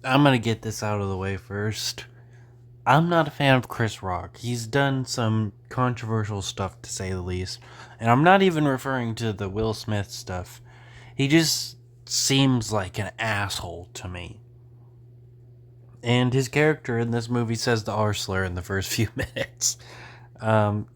I'm gonna get this out of the way first. I'm not a fan of Chris Rock. He's done some controversial stuff, to say the least. And I'm not even referring to the Will Smith stuff. He just seems like an asshole to me. And his character in this movie says the R slur in the first few minutes.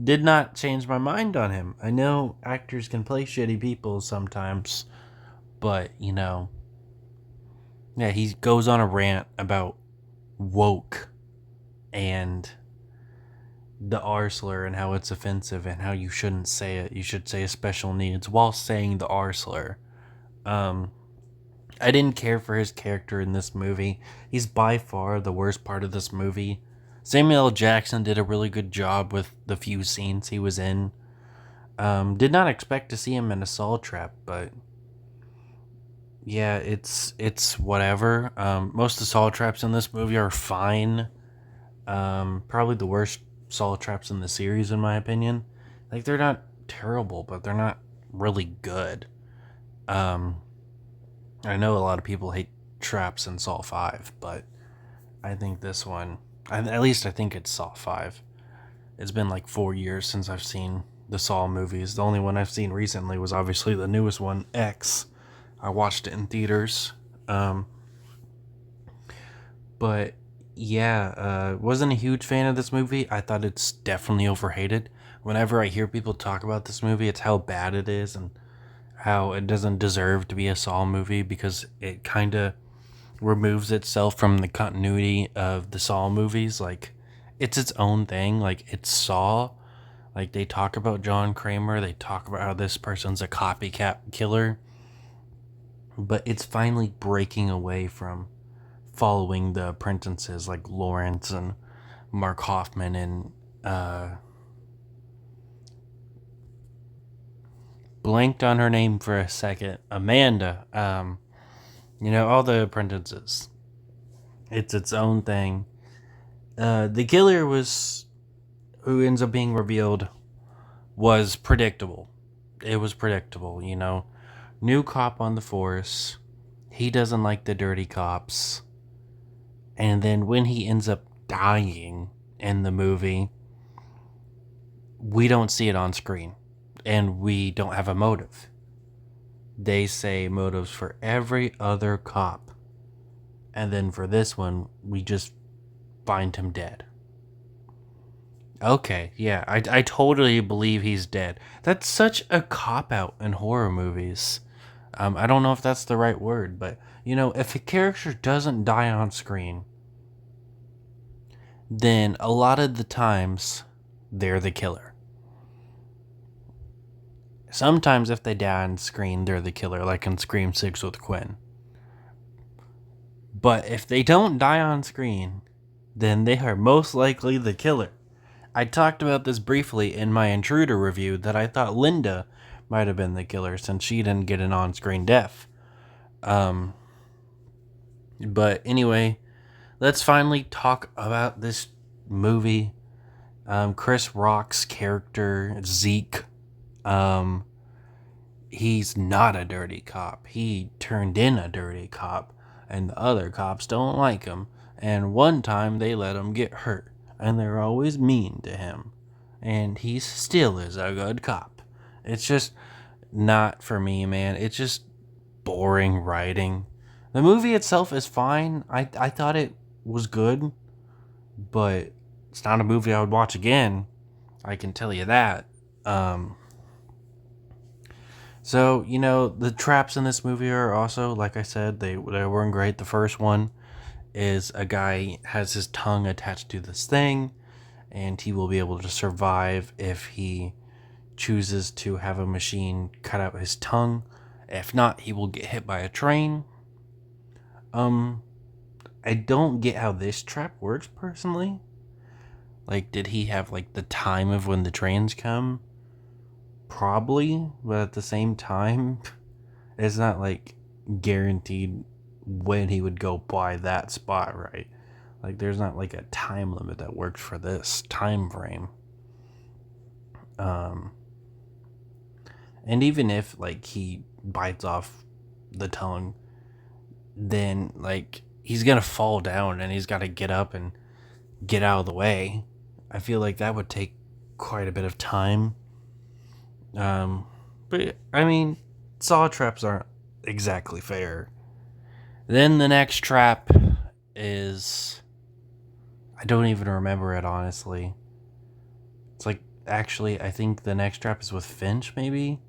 Did not change my mind on him. I know actors can play shitty people sometimes, but, yeah, he goes on a rant about woke and the R slur and how it's offensive and how you shouldn't say it. You should say special needs while saying the R slur. Um, I didn't care for his character in this movie. He's by far the worst part of this movie. Samuel L. Jackson did a really good job with the few scenes he was in. Did not expect to see him in a Saw trap, but yeah, it's whatever. Most of the Saw traps in this movie are fine. Probably the worst Saw traps in the series, in my opinion. Like they're not terrible, but they're not really good. Um, I know a lot of people hate traps in Saw 5, but I think this one, at least I think it's Saw 5. It's been like 4 years since I've seen the Saw movies. The only one I've seen recently was obviously the newest one, X. I watched it in theaters. Um, but yeah, wasn't a huge fan of this movie. I thought it's definitely overhated. Whenever I hear people talk about this movie, it's how bad it is and how it doesn't deserve to be a Saw movie because it kind of removes itself from the continuity of the Saw movies. Like, it's its own thing. Like, it's Saw. Like, they talk about John Kramer, they talk about how this person's a copycat killer, but it's finally breaking away from following the apprentices like Lawrence and Mark Hoffman and blanked on her name for a second, Amanda. All the apprentices. It's its own thing. The killer was who ends up being revealed was predictable. It was predictable. New cop on the force. He doesn't like the dirty cops. And then when he ends up dying in the movie, we don't see it on screen. And we don't have a motive. They say motives for every other cop. And then for this one, we just find him dead. Okay, yeah, I totally believe he's dead. That's such a cop out in horror movies. I don't know if that's the right word, but if a character doesn't die on screen, then a lot of the times they're the killer. Sometimes if they die on screen, they're the killer, like in Scream 6 with Quinn. But if they don't die on screen, then they are most likely the killer. I talked about this briefly in my Intruder review that I thought Linda might have been the killer since she didn't get an on screen death. Um, but anyway, let's finally talk about this movie. Chris Rock's character, Zeke, um, he's not a dirty cop. He turned in a dirty cop, and the other cops don't like him. And one time they let him get hurt, and they're always mean to him. And he still is a good cop. It's just not for me, man. It's just boring writing. The movie itself is fine. I thought it was good, but it's not a movie I would watch again. I can tell you that. Um, the traps in this movie are also, like I said, they weren't great. The first one is a guy has his tongue attached to this thing, and he will be able to survive if he chooses to have a machine cut out his tongue. If not, he will get hit by a train. Um, I don't get how this trap works personally. Like, did he have like the time of when the trains come? Probably, but at the same time, it's not like guaranteed when he would go by that spot, right? Like, there's not like a time limit that works for this time frame. Um, and even if like he bites off the tongue, then like he's gonna fall down and he's got to get up and get out of the way. I feel like that would take quite a bit of time. But I mean, saw traps aren't exactly fair. Then the next trap is, I don't even remember it, honestly. It's like, actually, I think the next trap is with Finch, maybe?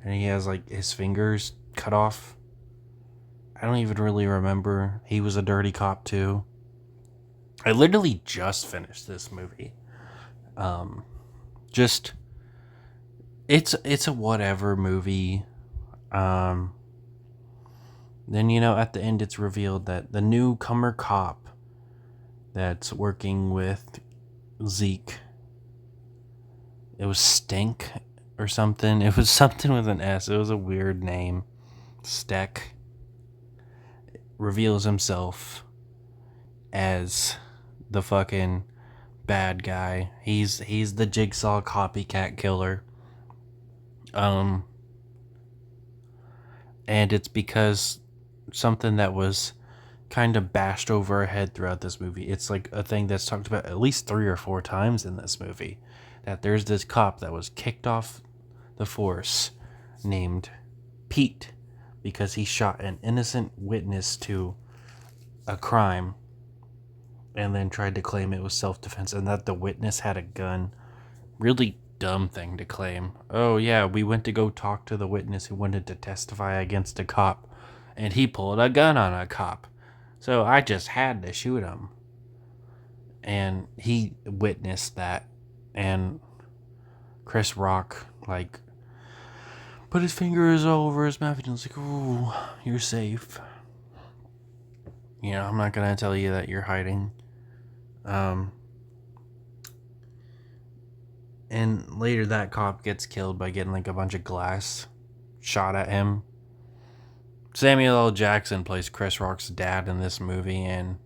And he has, like, his fingers cut off. I don't even really remember. He was a dirty cop, too. I literally just finished this movie. Just, it's a whatever movie. Then, at the end it's revealed that the newcomer cop that's working with Zeke, it was Stink or something. It was something with an S. It was a weird name. Steck reveals himself as the fucking bad guy. He's the Jigsaw copycat killer. And it's because something that was kind of bashed over our head throughout this movie. It's like a thing that's talked about at least 3 or 4 times in this movie. That there's this cop that was kicked off the force named Pete because he shot an innocent witness to a crime and then tried to claim it was self-defense and that the witness had a gun. Really dumb thing to claim. Oh yeah, we went to go talk to the witness who wanted to testify against a cop and he pulled a gun on a cop. So I just had to shoot him. And he witnessed that, and Chris Rock, like, put his fingers all over his mouth and was like, "Ooh, you're safe. I'm not gonna tell you that you're hiding." And later that cop gets killed by getting like a bunch of glass shot at him. Samuel L. Jackson plays Chris Rock's dad in this movie, and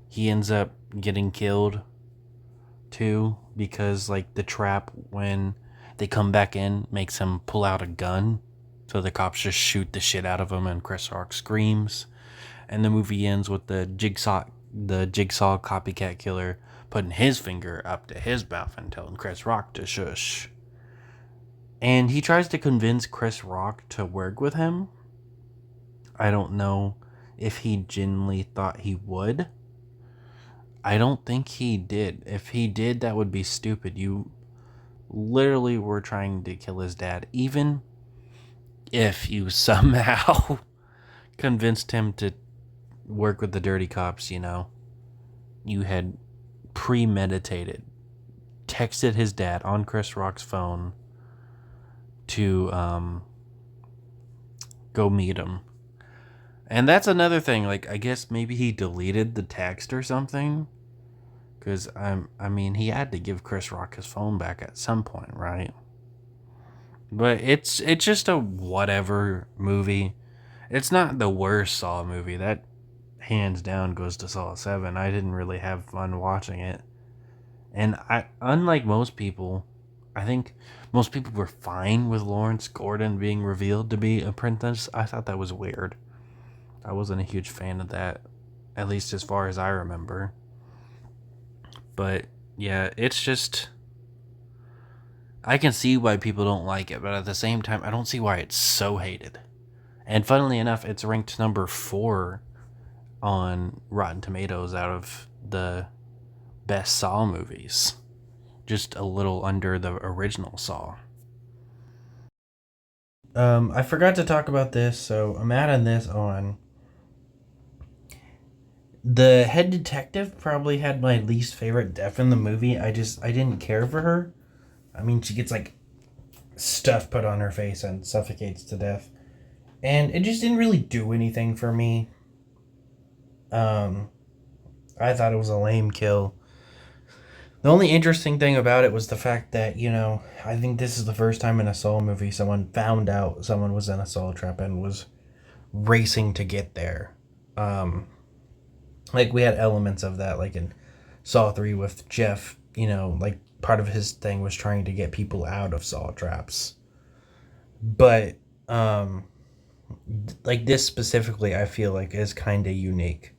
he ends up getting killed too because like the trap when they come back in makes him pull out a gun, so the cops just shoot the shit out of him and Chris Rock screams, and the movie ends with the jigsaw copycat killer putting his finger up to his mouth and telling Chris Rock to shush. And he tries to convince Chris Rock to work with him. I don't know if he genuinely thought he would. I don't think he did. If he did, that would be stupid. You literally were trying to kill his dad. Even if you somehow convinced him to work with the dirty cops, you had premeditated, texted his dad on Chris Rock's phone to go meet him. And that's another thing, like, I guess maybe he deleted the text or something. Because, he had to give Chris Rock his phone back at some point, right? But it's just a whatever movie. It's not the worst Saw movie. That, hands down, goes to Saw 7. I didn't really have fun watching it. And unlike most people, I think most people were fine with Lawrence Gordon being revealed to be a princess. I thought that was weird. I wasn't a huge fan of that, at least as far as I remember. But yeah, it's just, I can see why people don't like it, but at the same time, I don't see why it's so hated. And funnily enough, it's ranked number 4 on Rotten Tomatoes out of the best Saw movies. Just a little under the original Saw. I forgot to talk about this, so I'm adding this on. The head detective probably had my least favorite death in the movie. I didn't care for her. She gets like stuff put on her face and suffocates to death. And it just didn't really do anything for me. I thought it was a lame kill. The only interesting thing about it was the fact that, I think this is the first time in a Saw movie someone found out someone was in a Saw trap and was racing to get there. Like, we had elements of that, like in Saw 3 with Jeff, like, part of his thing was trying to get people out of Saw traps. But, Like this specifically, I feel like is kind of unique.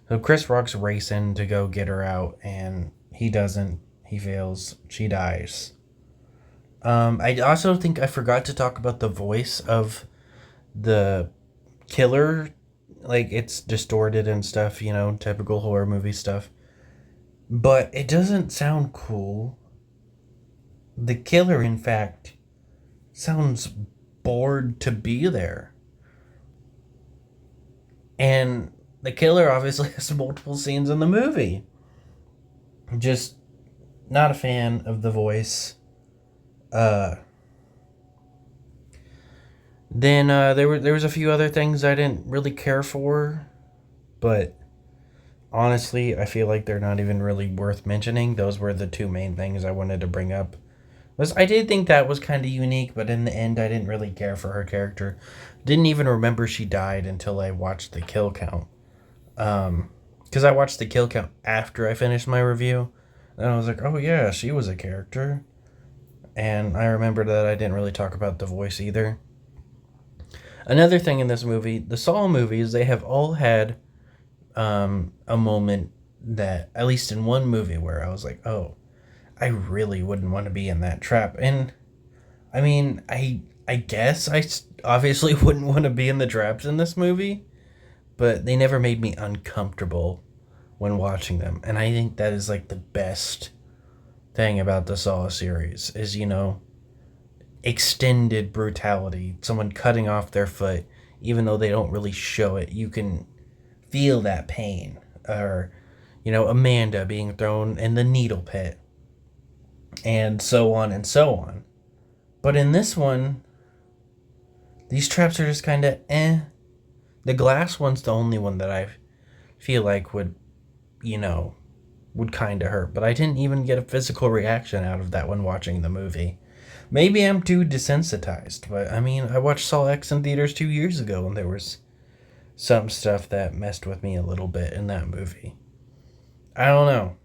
So Chris Rock's racing to go get her out, and he doesn't. He fails. She dies. I also think I forgot to talk about the voice of the killer. Like it's distorted and stuff, typical horror movie stuff. But it doesn't sound cool. The killer, in fact, sounds bored to be there. And the killer obviously has multiple scenes in the movie. Just not a fan of the voice. Uh, then there was a few other things I didn't really care for, but honestly, I feel like they're not even really worth mentioning. Those were the two main things I wanted to bring up. I did think that was kind of unique, but in the end, I didn't really care for her character. Didn't even remember she died until I watched the kill count. Because I watched the kill count after I finished my review, and I was like, oh yeah, she was a character. And I remember that I didn't really talk about the voice either. Another thing in this movie, the Saw movies, they have all had a moment that, at least in one movie, where I was like, oh, I really wouldn't want to be in that trap. And I mean, I guess obviously wouldn't want to be in the traps in this movie, but they never made me uncomfortable when watching them. And I think that is like the best thing about the Saw series is, extended brutality, someone cutting off their foot even though they don't really show it. You can feel that pain. Or Amanda being thrown in the needle pit, and so on and so on. But in this one, these traps are just kind of eh. The glass one's the only one that I feel like would kind of hurt. But I didn't even get a physical reaction out of that when watching the movie. Maybe I'm too desensitized, but I mean, I watched Saw X in theaters 2 years ago, and there was some stuff that messed with me a little bit in that movie. I don't know.